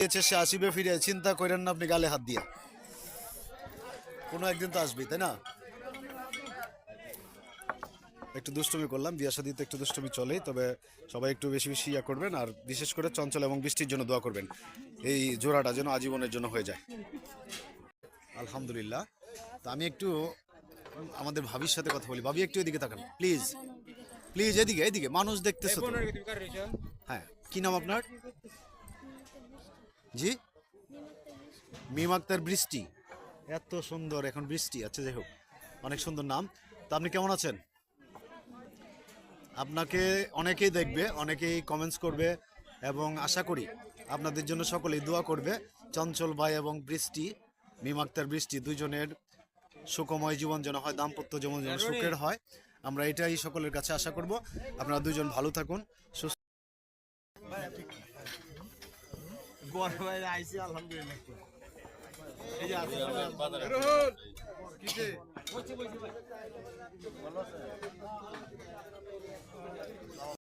সে আসিবে ফিরে, চিন্তা করেন না আপনি গালে হাত দিয়ে, কোনো একদিন তো আসবেই, তাই না? একটু দুষ্টুমি করলাম, বিয়ে শাদিতে একটু দুষ্টুমি চলেই, তবে সবাই একটু বেশি বেশি ইয়া করবেন, আর বিশেষ করে চঞ্চল এবং বৃষ্টির জন্য দোয়া করবেন, এই জোড়াটা যেন আজীবনের জন্য হয়ে যায়। আলহামদুলিল্লাহ। তো আমি একটু আমাদের ভাবির সাথে কথা বলি। ভাবি একটু এদিকে তাকান প্লিজ, প্লিজ এদিকে, এদিকে মানুষ দেখতেছে তো। হ্যাঁ, কি নাম আপনার? জি, মিম আক্তার বৃষ্টি। এত সুন্দর এখন বৃষ্টি, আচ্ছা যাই হোক, অনেক সুন্দর নাম। তা আপনি কেমন আছেন? আপনাকে অনেকেই দেখবে, অনেকেই কমেন্টস করবে, এবং আশা করি আপনাদের জন্য সকলেই দোয়া করবে। চঞ্চল ভাই এবং বৃষ্টি, মিম আক্তার বৃষ্টি, দুজনের সুখময় জীবন যেন হয়, দাম্পত্য জীবন যেন সুখের হয়, আমরা এটাই সকলের কাছে আশা করব। আপনারা দুজন ভালো থাকুন, সুস্থ। আলহামদুলিল্লাহ।